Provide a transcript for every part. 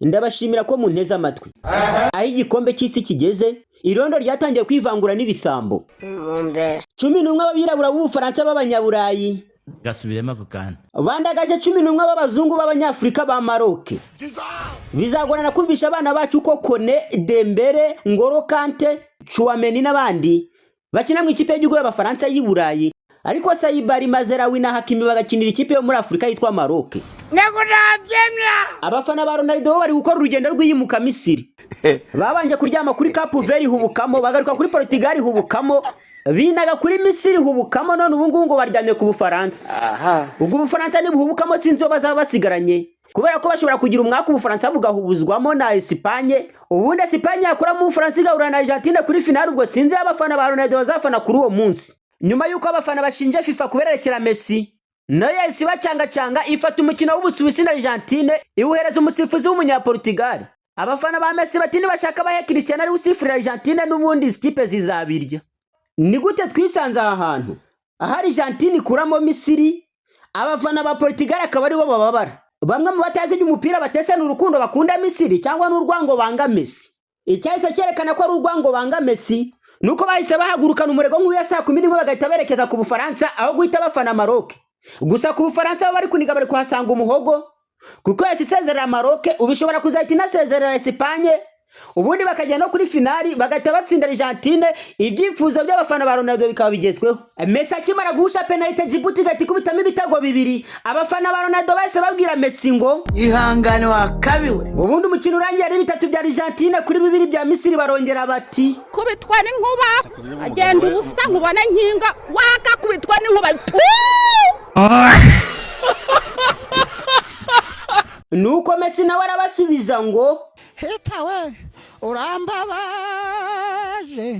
ndabashimira ko munteze amatwi. Aho igikombe cy'isi kigeze, irondo ryatangiye kwivangura n'ibisambo. 11 b'abirabura b'Ubufaransa b'Abanyaburayi gasubiremo ako kana bandagaje 11 b'abazungu b'Abanyafrika ba Maroc. Bizagorana kumvisha abana bacu ko Kone, Dembele, Ngolo Kante, Chouameni n'abandi bakina mu ikipe y'igihugu y'Abafaransa y'i Burayi, ariko Saibari, Mazraoui na Hakimi bagakinira ikipe yo muri Afrika yitwa Maroc. Abafana ba Ronaldo bari gukora urugendo rw'iyimuka Misiri. Babanje kuryama kuri Cape Verde hubukamo, bagaruka kuri Portugal hubukamo, binaga kuri Misiri hubukamo, none ubu ngo baryamye ku Bufaransa. Ubwo Ubufaransa ni buhubukamo sinzo bazaba basigaranye, kubera ko bashobora kugira umwaka Ubufaransa bugahubuzwamo na Espagne. Ubundi Espagne yakora mu Bufaransa igahura na Argentine kuri final, ubwo sinzi abafana ba Ronaldo bazafana kuri uwo munsi. Nyuma yuko abafana bashinje FIFA kubererekera Messi, nayo isi bacanga ifata umukino w'Ubusuwisi na Argentine iwuhereza umusifuzi w'Umunyaportugal. Abafana ba Messi bati nibashaka bahe Cristiano ari usifurira Argentine n'ubundi ikipe zizabirya. Ni gute twisanze aha hantu? Aha Argentine kuramo Misiri, abafana ba Portugal akaba ari bo bababara. Bamwe mu batazi by'umupira batese n'urukundo bakunda Misiri cyangwa n'urwango banga Messi. Icyahise cyerekana ko ari urwango banga Messi nuko bahise bahagurukana umurego nk'uya saa 11 bagahita berekeza ku Bufaransa aho guhita bafana Maroc. Gusa ku Bufaransa bari kuniga bari kuhasanga umuhogo, kuko yasezerera Maroc ubishobora kuzahita inasezerera Espagne, ubundi bakajya no kuri finali bagahita batsinda Argentine. Ibyifuzo by'abafana ba Ronaldo bikaba bigezweho. Messi akimara guhusha penalty Djibouti gati kubitamo ibitego bibiri, abafana ba Ronaldo bahise babwira Messi ngo ihangane wakabiwe. Ubundi umukino urangiye ari 3 bya Argentine kuri 2 bya Misiri, barongera bati kubitwa n'inkuba agenda ubusa nkubona nkinga waka kubitwa n'inkuba. Nuko Messi nawe arabasubiza ngo hitawe urambabaje.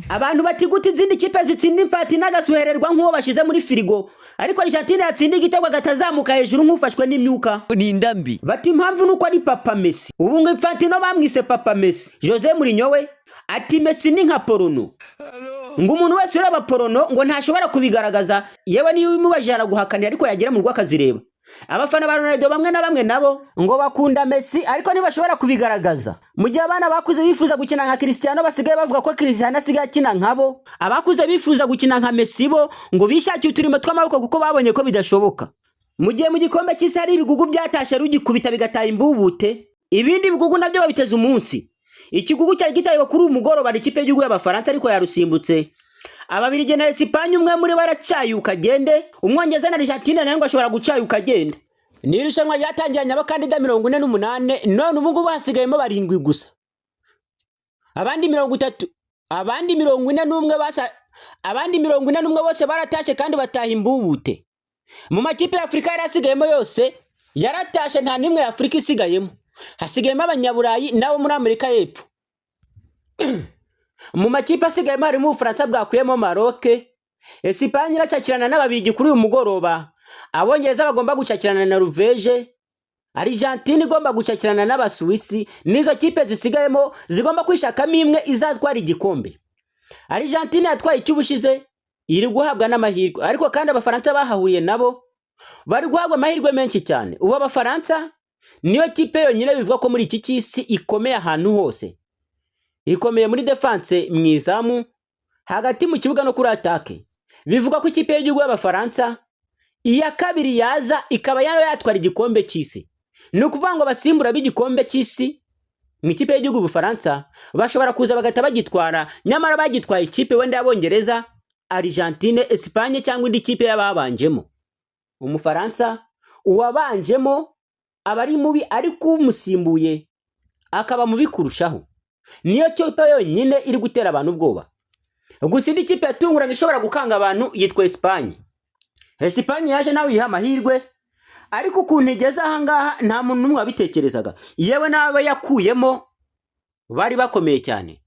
Abantu bati gute izindi kipe zitsinda impati n'agasuhererwa nk'uwo bashize muri firigo, ariko Argentine yatsinda igitego gatazamuka hejuru nk'ufashwe n'imyuka. ni ndambi Bati impamvu nuko ari Papa Messi. Ubu ngo Infantino bamwise Papa Messi. Jose Mourinho we ati Messi ni nka porono. Ngo umuntu wese uraba porono ngo ntashobora kubigaragaza, yewe niyo bimubajana guhakanira ariko yagera mu rw'akazireba. Abafana ba Ronaldo bamwe na bamwe nabo ngo bakunda Messi ariko ntibashobora kubigaragaza. Mu gihe abana bakuze bifuza gukina nka Cristiano basigaye bavuga ko Cristiano asigaye akina nkabo, abakuze bifuza gukina nka Messi bo ngo bishakiye uturimo tw'amaboko kuko babonye ko bidashoboka. Mu gihe mu gikombe cy'isi hari ibigugu byatashe rugikubita bigataha imbubute, ibindi bigugu nabyo babiteza umunsi. Ikigugu cyari gitaye kuri umugoroba ari ikipe y'igihugu y'Abafaransa ariko yarusimbutse. Ababirigi na Espagne umwe muri baracayuka agende, Umwongereza na Argentine nayo ngo ashobora gucayuka agende. Ni irushanwa ryatangiranye abakandida 48, none ubu ngubu hasigayemo 7 gusa. Abandi 41 bose baratashe kandi bataha imbubute. Mu makipe ya Afrika yarasigayemo yose yaratashe, nta nimwe ya Afrika isigayemo. Hasigayemo Abanyaburayi nabo muri Amerika y'Epfo. Mu makipe asigayemo harimo Ubufaransa bwakuyemo Maroc, Espagne iracakirana n'Ababirigi kuri uyu mugoroba, Abongereza bagomba gucakirana na Norvège, Argentine igomba gucakirana n'Abasuwisi. Nizo kipe zisigayemo zigomba kwishakamo imwe izatwara igikombe. Argentine yatwaye icy'ubushize iri guhabwa n'amahirwe, ariko kandi Abafaransa bahahuriye nabo bari guhabwa amahirwe menshi cyane. Ubu Abafaransa niyo kipe yonyine bivuga ko muri iki cy'isi ikomeye ahantu hose. Ikomeye muri defense mwizamu, hagati mu kibuga no kuri attaque. Bivuga ko ikipe y'igihugu y'Abafaransa iya kabiri yaza ikaba yatwara igikombe cy'isi. Ni ukuvuga ngo basimbura b'igikombe cy'isi mu ikipe y'igihugu y'Ubufaransa bashobora kuza bagata bagitwara, nyamara bagitwaye ikipe wenda y'Abongereza, Argentine, Espagne cyangwa indi kipe y'ababanjemo. Umufaransa uwabanjemo aba ari mubi ariko umusimbuye akaba mubi kurushaho. Niyo kipe yonyine iri gutera abantu ubwoba. Gusa indi kipe yatunguranye ishobora gukanga abantu yitwa Espagne. Espagne yaje nawe yiha amahirwe, ariko ukuntu igeze aha ngaha nta muntu n'umwe wabitekerezaga, yewe n'abo yakuyemo bari bakomeye cyane.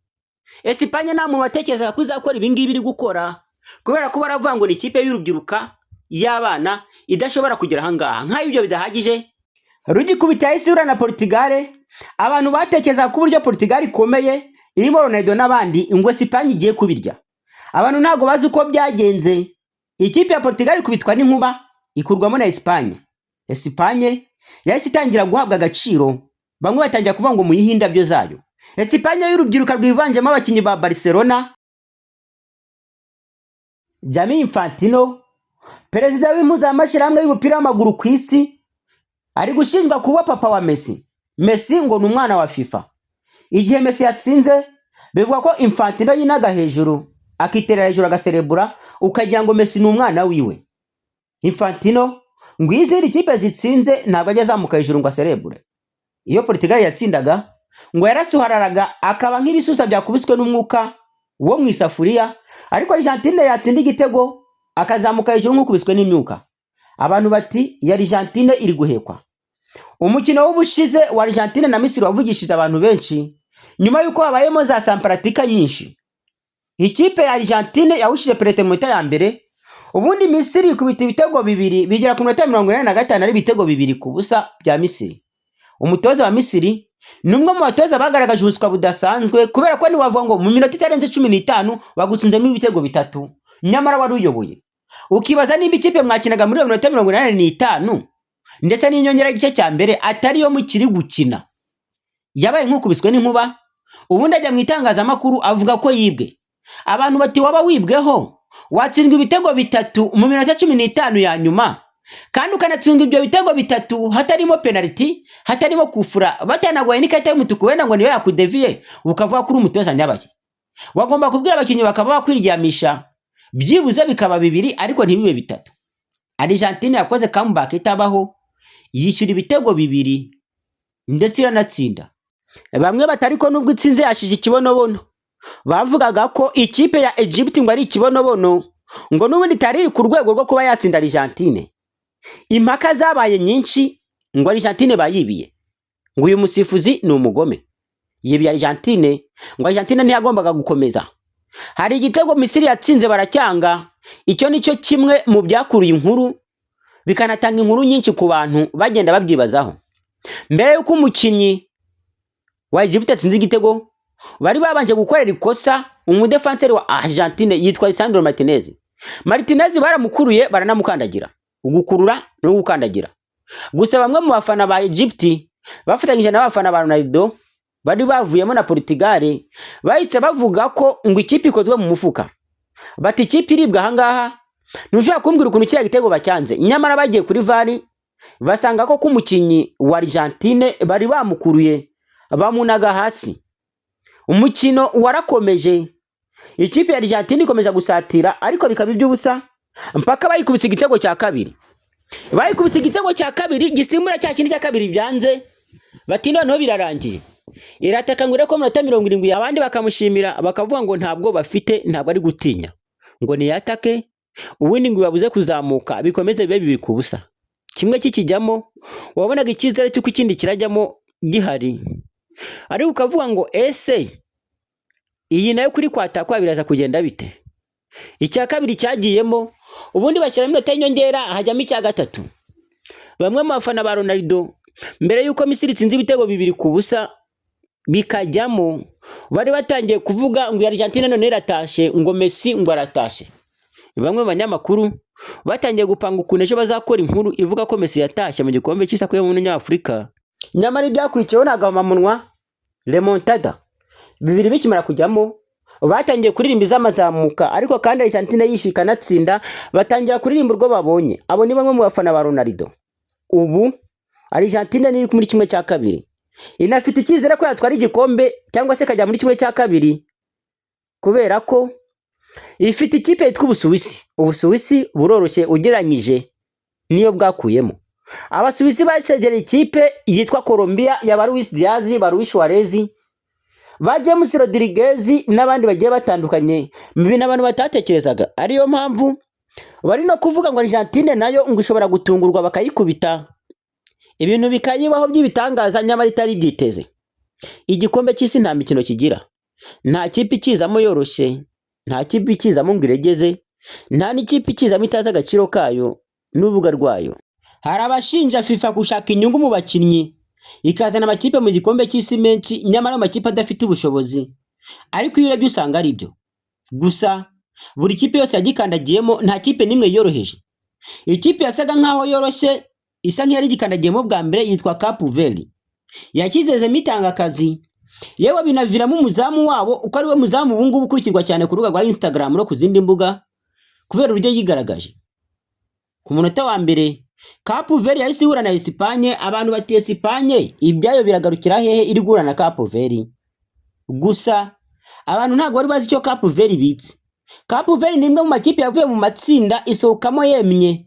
Espagne nta muntu watekerezaga ko izakora ibi ngibi iri gukora, kubera ko baravuga ngo ni ikipe y'urubyiruka y'abana idashobora kugera aha ngaha. Nk'aho ibyo bidahagije, rugikubita isura na Portugal, abantu batekerezaga ko uburyo Portugal ikomeye irimo Ronaldo n'abandi ngo Espagne igiye kubirya. Abantu ntago bazi uko byagenze. Ikipe ya Portugal kubitwa n'inkuba ikurwamo na Espagne. Espagne yahise itangira guhabwa agaciro bamwe batangira kuvuga ngo muyihe indabyo zayo. Espanye y'urubyiruko rwivanjemo abakinnyi ba Barcelona, Gianni Infantino, perezida w'impuzamashyirahamwe y'umupira w'amaguru ku isi, ari gushinjwa kuba papa wa Messi. Messi ngo ni umwana wa FIFA. Igihe Messi yatsinze bivuga ko Infantino yinaga hejuru akiterera hejuru agaserebura ukagira ngo Messi ni umwana wiwe. Infantino ngo izindi kipe zitsinze ntabwo ajya azamuka hejuru ngo aserebure. Iyo Portugal yatsindaga ngo yarasuhararaga akaba nk'ibisusa byakubiswe n'umwuka wo mu isafuriya, ariko Argentine yatsinda igitego akazamuka hejuru nk'ukubiswe n'imyuka. Abantu bati ya Argentine iri guhekwa. Umukino w'ubushize wa Argentine na Misiri wavugishije abantu benshi nyuma yuko habayemo za samparatika nyinshi. Ikipe ya Argentine yawushije penalty mu minota ya mbere, ubundi Misiri ikubita ibitego bibiri bigera ku minota 45 ari ibitego 2-0 bya Misiri. Umutoza wa Misiri numwe mu batoza bagaragaje ubuswa budasanzwe kubera ko niwavuga ngo mu minota itarenze 15 bagutsinzemo ibitego 3 nyamara wari uyoboye. Ukibaza niba ikipe mwakinaga muri 85 ndetse n'inyongera gice cya mbere atari yo mukiri gukina yabaye nk'ukubiswe n'inkuba, ubundi ajya mu itangazamakuru avuga ko yibwe. Abantu bati waba wibweho watsindwa ibitego 3 mu minota 15 ya nyuma kandi ukanatsindwa ibyo bitego 3 hatarimo penalty, hatarimo kufura, batanagoye n'ikata y'umutuku wenda ngo niyo yakudeviye ukavuga kuri umutoza nyabaki. Wagomba kubwira abakinnyi bakaba bakwiryamisha byibuze bikaba 2 ariko ntibibe 3. Argentine yakoze comeback itabaho, yishyura ibitego 2 ndetse iranatsinda. Bamwe batariko nubwo itsinze yashije ikibonobono bavugaga ko ikipe ya Egypt ngo ari ikibonobono ngo n'ubundi tariri ku rwego rwo kuba yatsinda Argentine. Impaka zabaye nyinshi ngo Argentine bayibiye, ngo uyu musifuzi ni umugome yibiye Argentine, ngo Argentine ntiyagombaga gukomeza. Hari igitego Misiri yatsinze baracyanga, icyo nicyo kimwe mu byakuruye inkuru bikanatanga inkuru nyinshi ku bantu bagenda babyibazaho. Mbere yuko umukinnyi wa Egypt atsinze igitego bari babanje gukorera ikosa umudefanseri wa Argentine yitwa Lisandro Martinez. Martinez baramukuruye baranamukandagira, ugukurura no gukandagira. Gusa bamwe mu bafana ba Egypt bafatanyije n'abafana ba Ronaldo bari bavuyemo na Portugal bahise bavuga ko ngo ikipe ikozwe mu mufuka. Bati ikipe iribwa ahangaha ntushobora kumbwira ukuntu kiriya gitego bacyanze. Nyamara bagiye kuri VAR basanga ko kumukinyi wa Argentine bari bamukuruye bamunaga hasi. Umukino warakomeje, ikipe ya Argentine ikomeje gusatira ariko bikaba iby'ubusa mpaka bayikubise igitego cya kabiri. Bayikubise igitego cya kabiri gisimbura cya kindi cya kabiri byanze, bati noneho birarangiye. Irataka ngo reko minota 70 abandi bakamushimira bakavuga ngo ntabwo bafite, ntabwo ari gutinya, ngo ni yatake ubundi ngo babuze kuzamuka bikomeze bibe bikubusa. Kimwe kikijyamo wabonaga icyizere cy'uko ikindi kirajyamo gihari, ariko ukavuga ngo ese iyi nayo kuri kwatakwa biraza kugenda bite. Icya kabiri cyagiyemo ubundi bashyira iminota y'inyongera hajyamo icya gatatu. Bamwe mu bafana ba Ronaldo mbere yuko Misiri itsinze ibitego 2-0 bikajyamo bari batangiye kuvuga ngo Argentine none iratashe, ngo Messi ngo aratashe. Bamwe mu banyamakuru batangiye gupanga ukuntu ejo bazakora inkuru ivuga ko Messi yatashe mu gikombe cy'isako yo mu Nyafurika. Nyamara ibyakurikiyeho nagabamunwa remontada 2 bikimara kujyamo batangiye kuririmba izamazamuka, ariko kandi Argentine yishika natsinda batangira kuririmba urwo babonye. Abo ni bamwe mu bafana ba Ronaldo. Ubu Argentine ni muri kimwe cya kabiri, inafite icyizere ko yatwara igikombe cyangwa se kajya muri kimwe cya kabiri kubera ko ifite ikipe yitwa Ubusuwisi. Ubusuwisi buroroshye ugeranyije niyo bwakuyemo. Abasuwisi basegera ikipe yitwa Colombia ya Luis Diaz, Luis Suarez, James Rodriguez n'abandi bagiye batandukanye mbi n'abantu batatekerezaga. Ariyo mpamvu bari no kuvuga ngo Argentine nayo ngo ishobora gutungurwa bakayikubita ibintu bikayibaho by'ibitangaza nyamara itari byiteze. Igikombe cy'isi nta mikino kigira, nta kipe ikizamo yoroshye, nta kipe ikizamo ngo iregeze, nta n'ikipe ikizamo itaza agaciro kayo n'urubuga rwayo. Hari abashinja FIFA gushaka inyungu mu bakinnyi ikazana amakipe mu gikombe cy'isi menshi nyamara amakipe adafite ubushobozi, ariko iyo urebye usanga ari byo. Gusa buri kipe yose yagikandagiyemo nta kipe nimwe yoroheje. Ikipe yasaga nkaho yoroshye isa nk'iyari gikandagiyemo bwa mbere yitwa Cape Verde. yakizezemo itanga akazi yewe binaviramo umuzamu wabo uko ari we muzamu ubu ngubu ukurikirwa cyane ku rubuga rwa Instagram no ku zindi mbuga kubera uburyo yigaragaje. Ku munota wa mbere Cape Verde yahise ihura na Espagne, abantu bati Espagne ibyayo biragarukira hehe iri guhura na Cape Verde. Gusa abantu ntabwo bari bazi icyo Cape Verde ibitse. Cape Verde ni imwe mu makipe yavuye mu matsinda isohokamo yemye,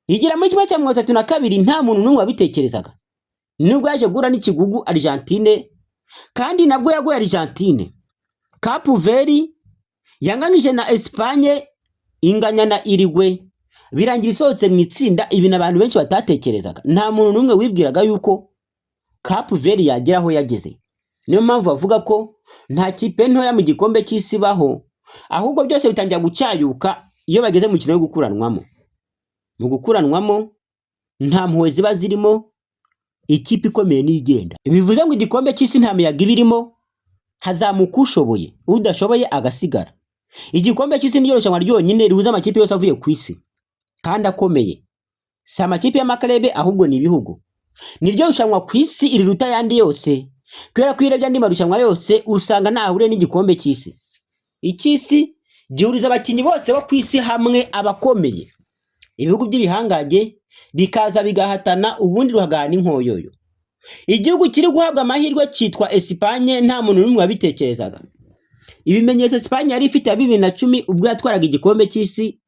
igira muri kimwe cya 32 nta muntu n'umwe wabitekerezaga. Nubwo yaje guhura n'ikigugu Argentine, kandi nabwo yagoye Argentine. Cape Verde yanganyije na Espagne, inganya na Uruguay, birangira isohotse mu itsinda. Ibi n'abantu benshi batatekerezaga. Nta muntu n'umwe wibwiraga yuko Cape Verde yagera aho yageze. Niyo mpamvu bavuga ko nta kipe ntoya mu gikombe cy'isi baho, ahubwo byose bitangira gucyayuka iyo bageze mu kintu cyo gukuranwamo. Mu gukuranwamo nta mpuhwe ziba zirimo, ikipe ikomeye n'igenda. Bivuze ngo igikombe cy'isi nta miyaga ibirimo, hazamuka ushoboye, udashoboye agasigara. Igikombe cy'isi ni yoroshanwa ryonyine rihuza amakipe yose avuye ku isi kandi akomeye. Si amakipe y'amakarebe ahubwo ni ibihugu. Niryo rushanwa ku isi iriruta yandi yose, kubera ko irebye andi marushanwa yose usanga ntahure n'igikombe cy'isi. Icy'isi gihuriza abakinnyi bose bo ku isi hamwe, abakomeye. Ibihugu by'ibihangage bikaza bigahatana, ubundi ruhagana inkoyoyo. Igihugu kiri guhabwa amahirwe cyitwa Espagne, nta muntu n'umwe wabitekerezaga. Ibimenyetso Espagne yari ifite ya 2010 ubwo yatwaraga igikombe cy'isi,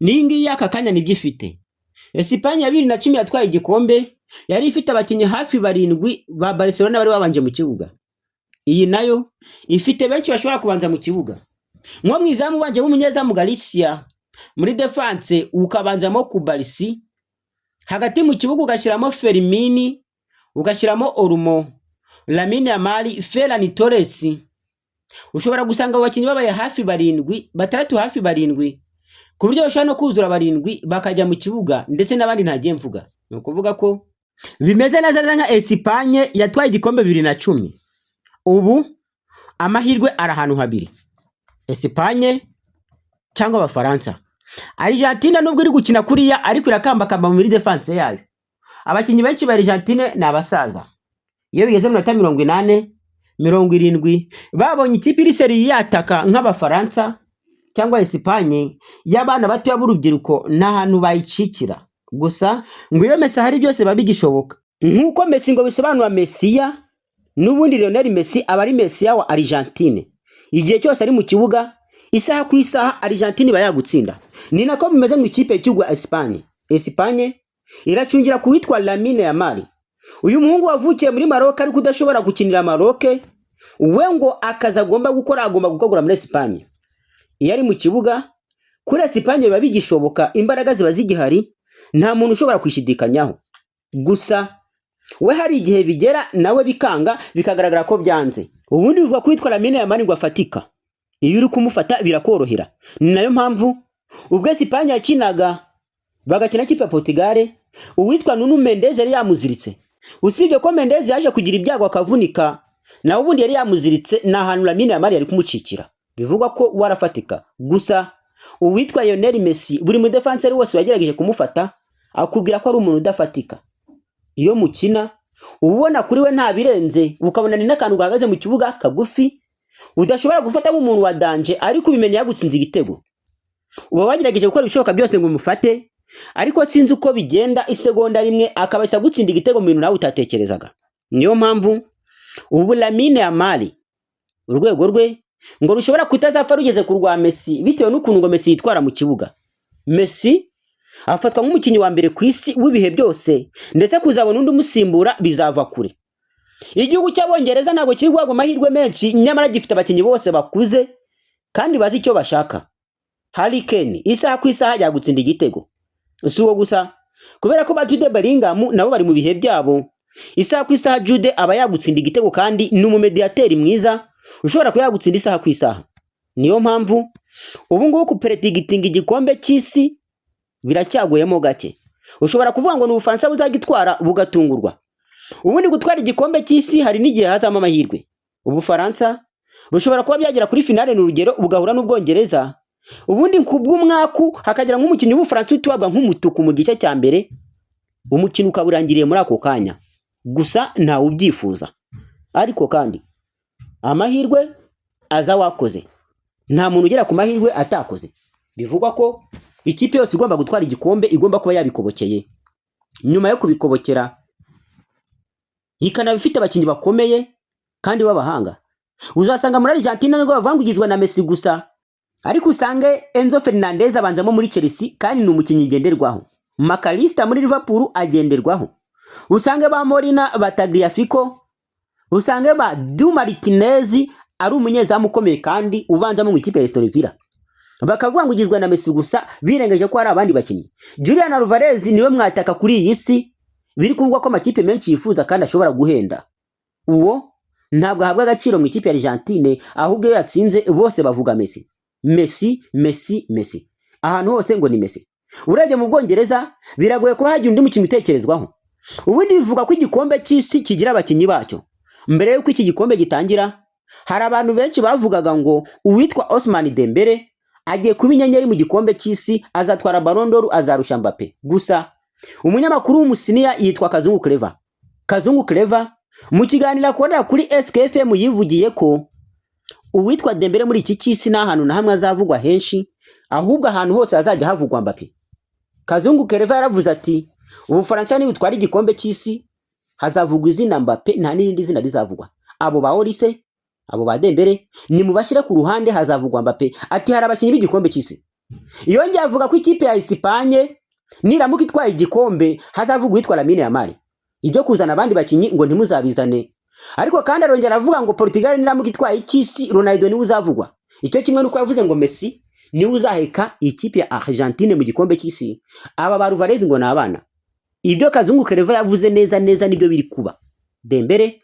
n'ingi y'aka kanya nibyo ifite. Espagne ya 2010 yatwaye igikombe yari ifite abakinnyi hafi 7 ba Barcelona bari babanje mu kibuga. Iyi nayo ifite benshi bashobora kubanza mu kibuga. Mwo mwizamu banje w'umunyezamu Galicia, muri defense ukabanzamo Kubarsi, hagati mu kibuga ugashyiramo Fermini, ugashyiramo Olmo, Lamine Yamal, Ferran Torres. Ushobora gusanga abakinnyi babaye hafi 7, batandatu hafi 7, ku buryo bashobora no kuzura 7 bakajya mu kibuga, ndetse n'abandi ntagiye mvuga. No kuvuga ko bimeze neza nka Espagne yatwaye igikombe 2010. Ubu amahirwe ari ahantu habiri, Espagne cyangwa Abafaransa. Argentine nubwo iri gukina kuriya ariko irakambakamba muri defense yayo. Abakinnyi benshi ba Argentine ni abasaza. Iyo bigeze mu 80, 70 babonye ikipe iri seri yataka nk'Abafaransa cyangwa Espagne y'abana bato y'urubyiruko n'ahantu bayicikira. Gusa ngo iyo Messi hari byose babigishoboka. Nkuko Messi ngo bisobanura Messiya, n'ubundi Lionel Messi aba ari Messiya wa Argentine. Igihe cyose ari mu kibuga, isaha ku isaha Argentine bayagutsinda. Ni nako bimeze mu ikipe y'igihugu Espagne. Espagne iracungira kuwitwa Lamine Yamal. Uyu muhungu wavukiye muri Maroc ariko udashobora gukinira Maroc, we ngo akaza agomba gukora muri Espagne. Iyo ari mu kibuga kuri Espagne biba bigishoboka, imbaraga ziba zigihari, nta muntu ushobora kwishidikanyaho. Gusa we hari igihe bigera nawe bikanga, bikagaragara ko byanze. Ubundi bivuga kwitwa Lamine Yamal ngo afatika. Iyo uri kumufata birakorohera. Ni nayo mpamvu ubwo Espagne yakinaga bagakina kipe ya Portugal, uwitwa Nuno Mendes yari yamuziritse. Usibye ko Mendes yaje kugira ibyago akavunika, na ubundi yari yamuziritse na hantu Lamine Yamal yari kumucikira. Bivuga ko warafatika. Gusa uwitwa Lionel Messi buri mu defenseur wose wagerageje kumufata akubwira ko ari umuntu udafatika. Iyo mukina ubona kuri we nta birenze, ukabona ni n'akantu gahagaze mu kibuga kagufi udashobora gufata nk'umuntu wa danger, ariko ubimenya yagutsinze igitego. Uba wagerageje gukora ibishoboka byose ngo umufate, ariko sinzi uko bigenda, isegonda rimwe akabasha gutsinda igitego mu bintu nawe utatekerezaga. Niyo mpamvu ubu Lamine Yamal urwego rwe ngo rushobora kutazapfa rugeze ku rwa Messi, bitewe n'ukuntu ngo Messi yitwara mu kibuga. Messi afatwa nk'umukinnyi wa mbere ku isi w'ibihe byose, ndetse kuzabona undi umusimbura bizava kure. Igihugu cy'Abongereza ntabwo kiri guhabwa amahirwe menshi, nyamara gifite abakinnyi bose bakuze kandi bazi icyo bashaka. Harry Kane isaha ku isaha ajya gutsinda igitego. Si uwo gusa, kubera ko ba Jude Bellingham nabo bari mu bihe byabo, isaha ku isaha Jude aba yagutsinda igitego kandi ni umumediateri mwiza ushobora kuyagutsinda isaha ku isaha. Niyo mpamvu ubu ngubu kupredigitinga igikombe cy'isi biracyaguyemo gake. Ushobora kuvuga ngo n'Ubufaransa buzagitwara bugatungurwa. Ubundi gutwara igikombe cy'isi hari n'igihe hazamo amahirwe. Ubufaransa bushobora kuba byagera kuri finale n'urugero bugahura n'Ubwongereza, ubundi kubw'umwaku hakagira nk'umukinnyi w'Ubufaransa witwabwa nk'umutuku mu gice cya mbere, umukino ukaburangiriye muri ako kanya. gusa ntawe ubyifuza. Ariko kandi amahirwe aza wakoze, nta muntu ugera ku mahirwe atakoze. Bivugwa ko ikipe yose igomba gutwara igikombe igomba kuba yabikobokeye, nyuma yo kubikobokera ikanaba ifite abakinnyi bakomeye kandi b'abahanga. Uzasanga muri Argentina nubwo bavangugizwa na Messi gusa, ariko usange Enzo Fernandez abanzamo muri Chelsea kandi ni umukinnyi ngenderwaho. Makalista muri Liverpool agenderwaho. Usange ba Molina, ba Tagliafico, usange ba Du Martinez ari umunyezamu ukomeye kandi ubanzamo mu ikipe ya Aston Villa. Bakavangugizwa na Messi gusa birengeje ko hari abandi bakinnyi. Julian Alvarez niwe mwataka kuri iyi si biri kuvugwa ko amakipe menshi yifuza kandi ashobora guhenda. Uwo ntabwo ahabwa agaciro mu ikipe ya Argentine, ahubwo iyo yatsinze bose bavuga Messi. Messi, Messi, Messi. Ahantu hose ngo ni Messi. Urebye mu Bwongereza biragoye kuba hagira undi mukino utekerezwaho. Ubundi bivuga ko igikombe cy'isi kigira abakinnyi bacyo. Mbere y'uko iki gikombe gitangira, hari abantu benshi bavugaga ngo uwitwa Ousmane Dembele agiye kuba inyenyeri mu gikombe cy'isi, azatwara Ballon d'Or, azarusha Mbappe. Gusa umunyamakuru w'umusiniya yitwa Kazungu Clever. Kazungu Clever mu kiganiro akorera kuri SKFM yivugiye ko uwitwa Dembele muri iki cy'isi nta hantu na hamwe azavugwa henshi, ahubwo ahantu hose hazajya havugwa Mbappe. Kazungu Clever yaravuze ati Ubufaransa nibutwara igikombe cy'isi hazavugwa izina Mbappe, nta n'irindi zina rizavugwa. Abo ba Olise, abo ba Dembele ni mubashyire ku ruhande, hazavugwa Mbappe. Ati hari abakinnyi b'igikombe cy'isi. Yongeye avuga ko ikipe ya Espagne niramuka itwaye igikombe hazavugwa yitwa Lamine Yamal. Ibyo kuzana abandi bakinnyi ngo ntimuzabizane. Ariko kandi arongera avuga ngo Portugal niramuka itwaye icy'isi Ronaldo niwe uzavugwa. Icyo kimwe nuko yavuze ngo Messi niwe uzaheka ikipe ya Argentine mu gikombe cy'isi. Aba ba Alvarez ngo nabana. Ibyo Kazungu Clever yavuze neza nibyo biri kuba. Dembele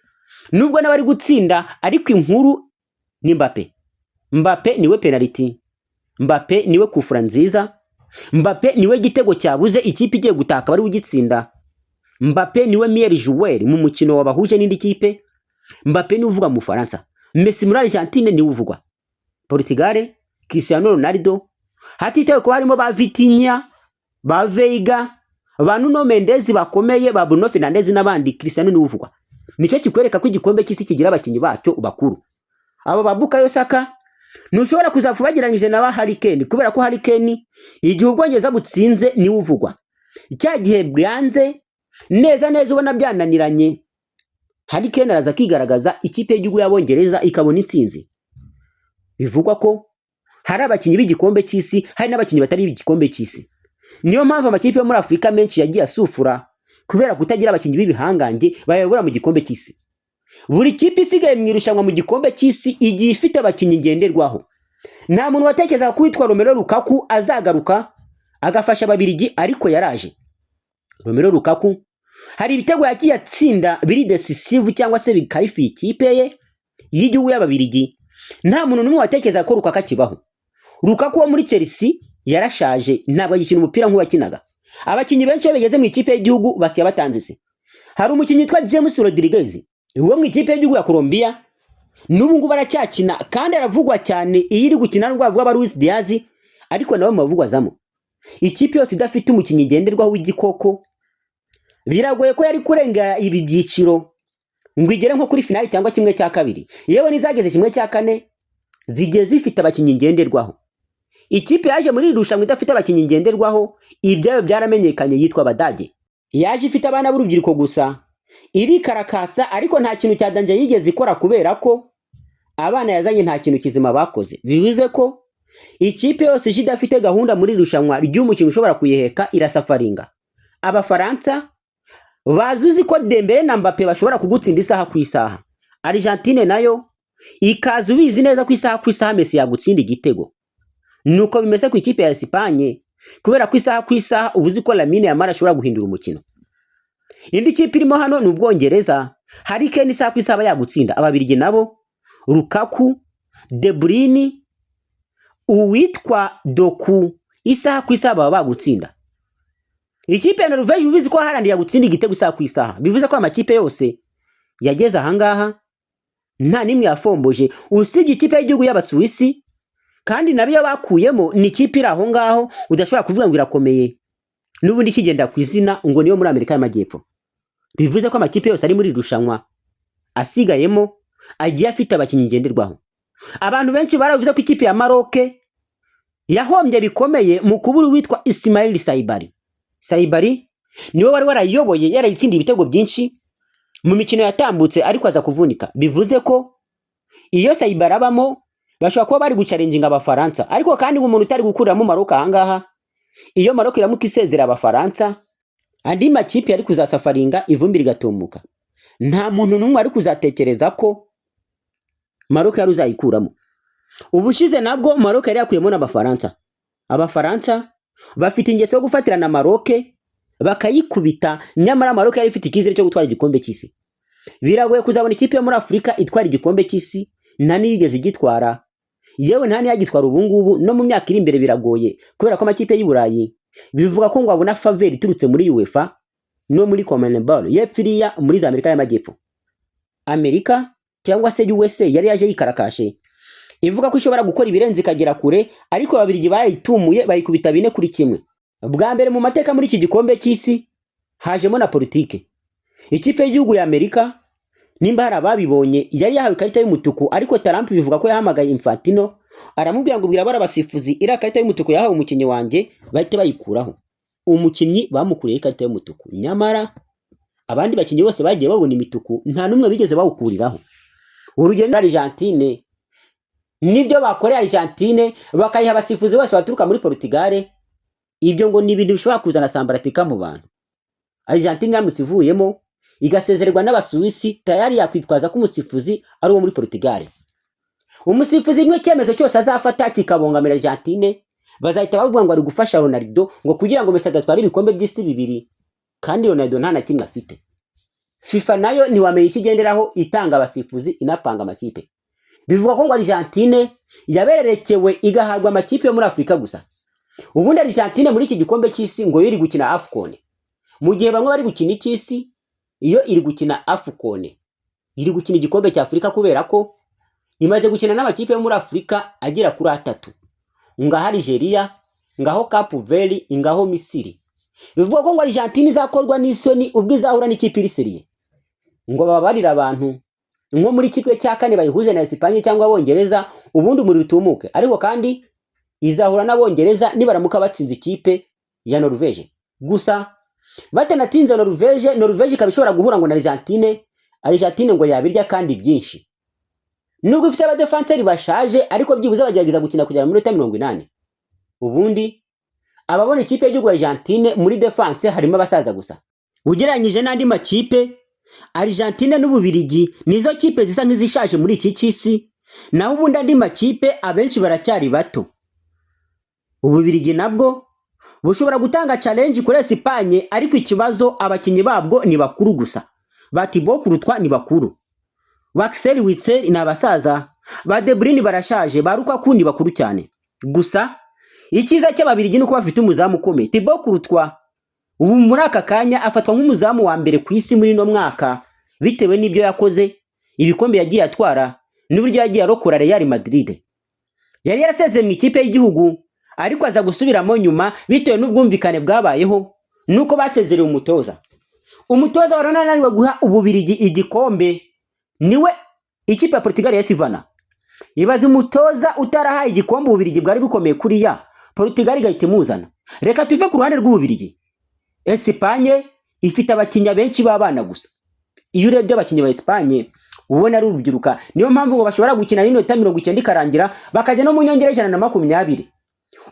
nubwo nabari gutsinda, ariko inkuru ni Mbappe. Mbappe niwe penalty, Mbappe niwe kufura nziza, Mbappe niwe gitego cyabuze ikipe igiye gutaka bari ugitsinda, Mbappe niwe meilleur joueur mu mukino wabahuje n'indi kipe, Mbappe ni uvuga mu Faransa. Messi muri Argentine ni uvugwa. Portugal Cristiano Ronaldo, hatitewe ko harimo ba Vitinha, ba Veiga, ba Nuno Mendes bakomeye, ba Bruno Fernandes n'abandi, Cristiano ni uvugwa. Nicyo kikwereka ko igikombe cy'isi kigira abakinnyi bacyo bakuru. Abo ba Bukayo Saka ntushobora kuzafu bagiranyije na ba Harry Kane, kubera ko Harry Kane igihe Ubwongereza butsinze ni uvugwa. Icya gihe bwanze neza ubona byananiranye, Harry Kane araza kigaragaza, ikipe y'igihugu y'Abongereza ikabona intsinzi. Bivugwa ko hari abakinnyi b'igikombe cy'isi, hari n'abakinnyi batari b'igikombe cy'isi. Niyo mpamvu amakipe yo muri Afrika menshi yagiye asufura kubera kutagira abakinnyi b'ibihangange bayobora mu gikombe cy'isi. Buri kipe isigaye mu irushanwa mu gikombe cy'isi igiye ifite abakinnyi ngenderwaho. Nta muntu watekereza ko witwa Romelu Lukaku azagaruka agafasha Ababiligi, ariko yaraje. Romelu Lukaku hari ibitego yagiye atsinda biri decisive cyangwa se bikarifiye ikipe ye y'igihugu y'Ababiligi. Nta muntu n'umwe watekereza ko Lukaku akibaho. Lukaku wo muri Chelsea yarashaje, ntabwo agikina umupira nk'uwakinaga. Abakinnyi benshi bageze mu ikipe y'igihugu basiya batanzise. Hari umukinnyi witwa James Rodriguez uwo mu ikipe y'igihugu ya Colombia, n'ubu ngubu aracyakina kandi aravugwa cyane. Iyo iri gukina n'urwavuga ba Luis Diaz, ariko nawe mavugwazamo. Ikipe yose idafite umukinnyi ngenderwaho w'igikoko biragoye ko yari kurengera ibi byiciro ngo igere nko kuri finali cyangwa kimwe cya kabiri. Yewe nizageze kimwe cya kane zigeze zifite abakinnyi ngenderwaho. Ikipe yaje muri irushanwa idafite abakinnyi ngenderwaho, ibyayo byaramenyekanye, yitwa Abadage. Yaje ifite abana b'urubyiruko gusa, iri karakasa, ariko nta kintu cya danje yigeze ikora kubera ko abana yazanye nta kintu kizima bakoze. Bivuze ko ikipe yose idafite gahunda muri irushanwa ry'umukino ushobora kuyiheka irasafaringa. Abafaransa bazuzi ko Dembele na Mbappe bashobora kugutsinda isaha ku isaha. Argentine nayo ikaza ubizi neza ku isaha ku isaha Messi yagutsinda igitego. Nuko bimeze ku ikipe ya Espagne, kubera ku isaha ku isaha ubuzi ko Lamine Yamal ashobora guhindura umukino. Indi kipe irimo hano ni Ubwongereza, Harry Kane isaha ku isaha yagutsinda. Ababiligi nabo Lukaku, De Bruyne, uwitwa Doku isaha ku isaha baba bagutsinda. Ikipe ya Norvège ubizi ko harandiye gutsinda igitego isaha ku isaha. Bivuze ko amakipe yose yageze ahangaha nta nimwe yafomboje, usibye ikipe y'igihugu y'Abasuwisi, kandi nabiyo bakuyemo ni ikipe iri aho ngaho udashobora kuvuga ngo irakomeye, n'ubundi kigenda ku izina ngo niyo muri Amerika y'Amajyepfo. bivuze ko amakipe yose ari muri rushanwa asigayemo agiye afite abakinnyi ngenderwaho. Abantu benshi baravuze ko ikipe ya Maroc yahombye bikomeye mu kubura witwa Ismail Saibari. Saibari niwe wari warayoboye yarayitsindiye ibitego byinshi mu mikino yatambutse ariko aza kuvunika. Bivuze ko iyo Saibari abamo bashobora kuba bari gucalenginga abafaransa, ariko kandi umuntu utari gukuriramo Maroc ahangaha, iyo Maroc iramuka isezera abafaransa andi makipe yari kuzasafaringa ivumbi rigatumuka, nta muntu n'umwe ari kuzatekereza ko Maroc yari uzayikuramo. Ubushize nabwo Maroc yari yakuyemo n'abafaransa. Abafaransa bafite ingeso yo gufatirana Maroc bakayikubita, nyamara Maroc yari ifite ikizere cyo gutwara igikombe cy'isi. Biragoye kuzabona ikipe yo muri Afrika itwara igikombe cy'isi, nta nigeze igitwara, yewe nta niyagitwara ubu ngubu no mu myaka iri imbere biragoye, kubera ko amakipe y'u Burayi bivuga ko ngo abona faveur iturutse muri UEFA no muri CONMEBOL yepfiriya muri za Amerika y'Amajyepfo. Amerika cyangwa se USA yari yaje yikarakashe ivuga ko ishobora gukora ibirenze ikagera kure, ariko Ababiligi barayitumuye bayikubita 4-1. Bwa mbere mu mateka muri iki gikombe cy'isi hajemo na politike. Ikipe y'igihugu ya Amerika nimba hari ababibonye yari yahawe ikarita y'umutuku, ariko Trump bivuga ko yahamagaye Infantino aramubwira ngo bwira abasifuzi ira karita y'umutuku yahawe umukinnyi wanjye bahite bayikuraho. Umukinnyi bamukuriye ikarita y'umutuku, nyamara abandi bakinnyi bose bagiye babona imituku nta numwe bigeze bawukuriraho. Urugero ni Argentine, nibyo bakoreye Argentine bakayiha abasifuzi bose baturuka muri Portugal. Ibyo ngo ni ibintu bishobora kuzana sambaratika mu bantu. Argentine yamutse ivuyemo igasezererwa n'Abasuwisi, tayari yakwitwaza ko umusifuzi ari uwo muri Portugal. Umusifuzi imwe cyemezo cyose azafata kikabongamira Argentine bazahita bavuga ngo ari gufasha Ronaldo ngo kugira ngo Messi adatwara ibikombe by'isi 2, kandi Ronaldo nta na kimwe afite. FIFA nayo ntiwamenye ikigenderaho itanga abasifuzi inapanga amakipe. Bivuga ko ngo Argentine yabererekewe igaharwa amakipe yo muri Afrika gusa. Ubundi Argentine muri iki gikombe cy'isi ngo yiri gukina AFCON, mu gihe bamwe bari gukina icy'isi, iyo iri gukina AFCON iri gukina igikombe cya Afrika, kubera ko imaze gukina n'amakipe yo muri Afrika agera kuri 3, ngaho Algeria, ngaho Cape Verde, ngaho Misiri. Bivuga ko ngo Argentine izakorwa n'isoni ubwo izahura n'ikipe iri serie, ngo babarira abantu nko muri kipe cya 4 bayihuze na Espagne cyangwa Abongereza ubundi muri rutumuke, ariko kandi izahura n'Abongereza nibaramuka batsinze ikipe ya Norvège. Gusa batanatinze Norvège kabishobora guhura ngo na Argentine ngo yabirya kandi byinshi. Nubwo ifite abadefenseri bashaje, ariko byibuze bagerageza gukina kugera muri 80. Ubundi ababona ikipe y'igihugu Argentine muri defense harimo abasaza gusa. Ugereranyije n'andi makipe, Argentine n'Ububirigi nizo kipe zisa nk'izishaje muri iki cy'isi, naho ubundi andi makipe abenshi baracyari bato. Ububirigi nabwo bushobora gutanga challenge kuri Espagne, ariko ikibazo abakinnyi babwo ni bakuru gusa. Thibaut Courtois ni bakuru, Axel Witsel ni abasaza, ba De Bruyne barashaje, ba Lukaku ni bakuru cyane. Gusa icyiza cy'Ababiligi nuko bafite umuzamu ukomeye. Thibaut Courtois ubu muri aka kanya afatwa nk'umuzamu wa mbere ku isi muri no mwaka, bitewe n'ibyo yakoze, ibikombe yagiye atwara n'uburyo yagiye arokora Real Madrid. Yari yarasezeye mu ikipe y'igihugu, ariko aza gusubiramo nyuma bitewe n'ubwumvikane bwabayeho nuko basezereye umutoza. Umutoza warananiwe guha Ububirigi igikombe niwe ikipe ya Portugal yasivana. Ibaze umutoza utarahaye igikombe Ububirigi bwari bukomeye kuri ya Portugal igahita imuzana. Reka tuve ku ruhande rw'Ububirigi. Espagne ifite abakinnyi benshi b'abana gusa. Iyo urebye abakinnyi ba Espagne ubona ari urubyiruka, niyo mpamvu ngo bashobora gukina n'inota 90 ikarangira bakajya no mu nyongera 120.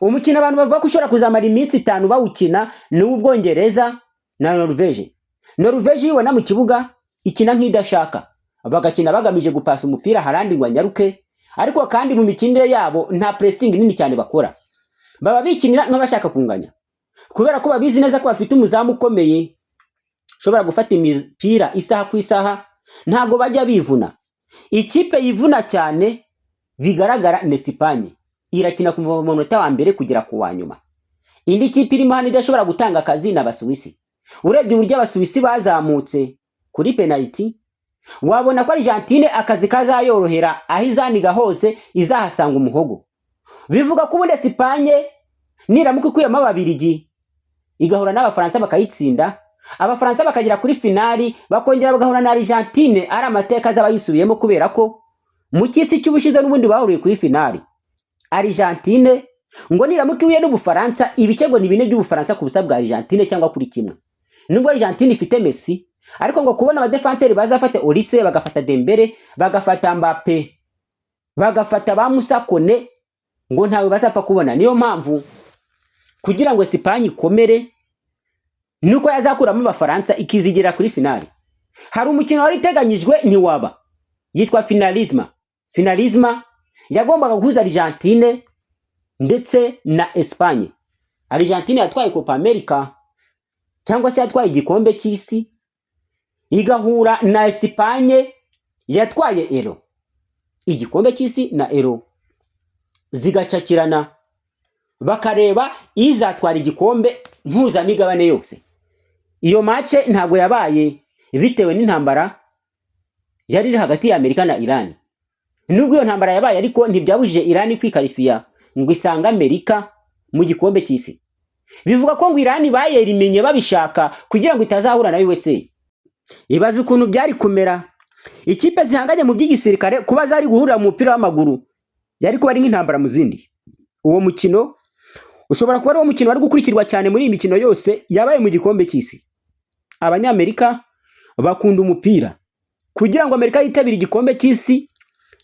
Umukino abantu bavuga ko ushobora kuzamara iminsi 5 bawukina ni Ubwongereza na Norvège. Norvège yibona mu kibuga ikina nk'idashaka, bagakina bagamije gupasa umupira harandi ngo anyaruke, ariko kandi mu mikinire yabo nta pressing nini cyane bakora, baba bikinira nk'abashaka kunganya, kubera ko babizi neza ko bafite umuzamu ukomeye ushobora gufata imipira isaha ku isaha, ntago bajya bivuna. Ikipe yivuna cyane bigaragara ni Espagne, irakina kuva mu munota wa mbere kugera ku wa nyuma. Indi kipe irimo hano idashobora gutanga akazi n'Abasuwisi. Urebye uburyo Abasuwisi bazamutse kuri penalty, wabona ko Argentine akazi kazayorohera, aho izaniga hose izahasanga umuhogo. Bivuga ko ubundi Espagne niramuka kuyama Ababiligi igahura n'Abafaransa bakayitsinda, Abafaransa bakagera kuri finali bakongera bagahura na Argentine, ari amateka azaba yisubiyemo kubera ko mu cy'isi cy'ubushize n'ubundi bahuriye kuri finali. Argentine ngo niramuka ihuye n'Ubufaransa, ibitego ni 4 by'Ubufaransa ku busa bwa Argentine cyangwa kuri 1. Nubwo Argentine ifite Messi, ariko ngo kubona abadefenseri bazafata Olise, bagafata Dembele, bagafata Mbappe, bagafata ba Musa Kone, ngo ntawe bazapfa kubona. Niyo mpamvu kugira ngo Espagne ikomere nuko yazakuramo Abafaransa ikizigera kuri finali. Hari umukino wari uteganyijwe ntiwaba, yitwa finalisma yagombaga guhuza Argentine ndetse na Espagne. Argentine yatwaye Copa America cyangwa se yatwaye igikombe cy'isi, igahura na Espagne yatwaye Euro. Igikombe cy'isi na Euro zigacakirana, bakareba izatwara igikombe mpuzamigabane yose. Iyo match ntabwo yabaye bitewe n'intambara yari iri hagati ya Amerika na Iran. Nubwo iyo ntambara yabaye, ariko ntibyabujije Iran kwikarifiya ngo isanga Amerika mu gikombe cy'isi. Bivuga ko ngo Iran bayerimenye babishaka kugira ngo itazahura na USA. Ibaze ukuntu byari kumera ikipe zihanganye mu by'igisirikare kuba zari guhurira mu mupira w'amaguru, yari kuba ari nk'intambara mu zindi. Uwo mukino ushobora kuba ari uwo mukino wari gukurikirwa cyane muri iyi mikino yose yabaye mu gikombe cy'isi. Abanyamerika bakunda umupira, kugira ngo Amerika yitabire igikombe cy'isi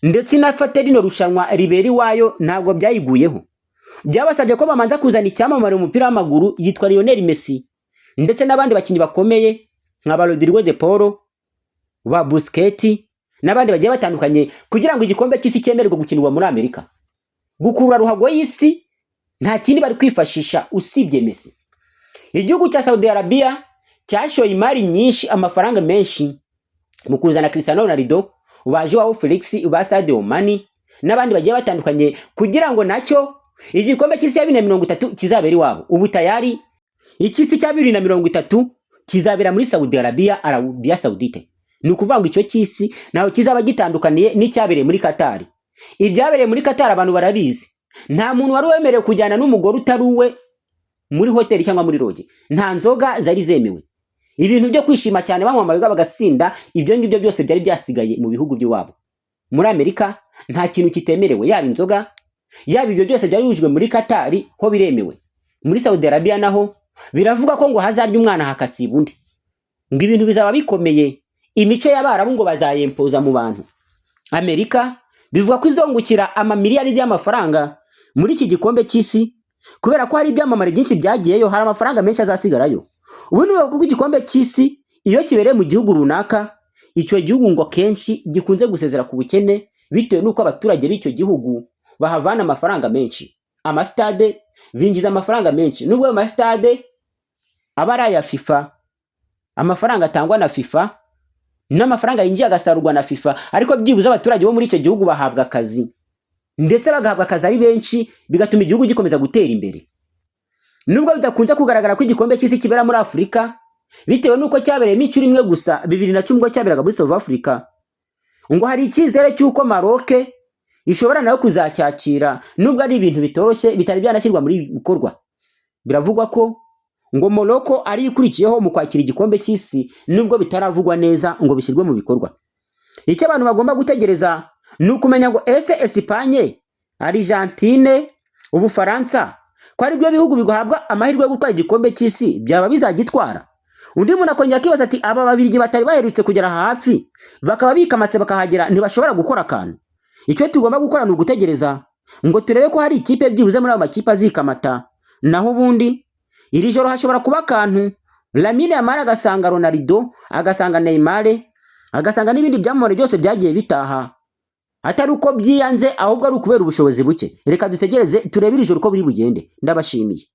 ndetse inafate rino rushanwa riberi wayo ntabwo byayiguyeho. Byabasabye ko bamanza kuzana icyamamare mu mupira w'amaguru yitwa Lionel Messi, ndetse n'abandi bakinnyi bakomeye nka Rodrigo de Paul, ba Busquets n'abandi bagiye batandukanye, kugira ngo igikombe cy'isi cyemererwe gukinirwa muri Amerika. Gukurura ruhago y'isi nta kindi bari kwifashisha usibye Messi. Igihugu cya Saudi Arabia cyashoye imari nyinshi, amafaranga menshi mu kuzana Cristiano Ronaldo, ba Joao Felix, ba Sadio Mane n'abandi bagiye batandukanye, kugira ngo nacyo igikombe cy'isi ya 2030 kizabera iwabo. Ubu tayari icy'isi cya 2030 kizabera muri Saudi Arabia Saudite. Ni ukuvuga ngo icyo cy'isi naho kizaba gitandukaniye n'icyabereye muri Qatar. Ibyabereye muri Qatar abantu barabizi, nta muntu wari wemerewe kujyana n'umugore utari uwe muri hoteli cyangwa muri lodge. Nta nzoga zari zemewe. Ibintu byo kwishima cyane banywa amayoga bagasinda, ibyo ngibyo byose byari byasigaye mu bihugu by'iwabo. Muri Amerika nta kintu kitemerewe, yaba inzoga yaba ibyo byose byari bujwe muri Qatar ho biremewe. Muri Saudi Arabia naho biravuga ko ngo hazarya umwana hakasiba undi. Ngo ibintu bizaba bikomeye, imico y'Abarabu ngo bazayempoza mu bantu. Amerika bivuga ko izongukira amamiliyari y'amafaranga muri iki gikombe cy'isi, kubera ko hari ibyamamare byinshi byagiyeyo, hari amafaranga menshi azasigarayo. Ubu ni kuko igikombe cy'isi iyo kibereye mu gihugu runaka, icyo gihugu ngo kenshi gikunze gusezera ku bukene bitewe n'uko abaturage b'icyo gihugu bahavana amafaranga menshi. Amastade binjiza amafaranga menshi, nubwo ayo mastade aba ari aya FIFA, amafaranga atangwa na FIFA n'amafaranga yinjiye agasarurwa na FIFA, ariko byibuze abaturage bo muri icyo gihugu bahabwa akazi, ndetse bagahabwa akazi ari benshi, bigatuma igihugu gikomeza gutera imbere. Nubwo bidakunze kugaragara ko igikombe cy'isi kibera muri Afurika, bitewe n'uko cyabereyemo inshuro imwe gusa 2010 ubwo cyaberaga muri South Africa, ngo hari icyizere cy'uko Maroc ishobora nayo kuzacyakira, nubwo ari ibintu bitoroshye bitari byanashyirwa muri bikorwa. Biravugwa ko ngo Morocco ari ikurikiyeho mu kwakira igikombe cy'isi, nubwo bitaravugwa neza ngo bishyirwe mu bikorwa. Icyo abantu bagomba gutegereza ni ukumenya ngo ese Espagne, Argentine, Ubufaransa ko ari byo bihugu bigahabwa amahirwe yo gutwara igikombe cy'isi, byaba bizagitwara. Undi muntu akongera akibaza ati aba babirigi batari baherutse kugera hafi bakaba bikamase bakahagera, ntibashobora gukora akantu? Icyo tugomba gukora ni ugutegereza ngo turebe ko hari ikipe byibuze muri abo makipe azikamata. Naho ubundi iri joro hashobora kuba akantu, Lamine Yamal agasanga Ronaldo, agasanga Neymar, agasanga n'ibindi byamamare byose byagiye bitaha, atari uko byiyanze ahubwo ari ukubera ubushobozi buke. Reka dutegereze turebe iri joro uko biri bugende. Ndabashimiye.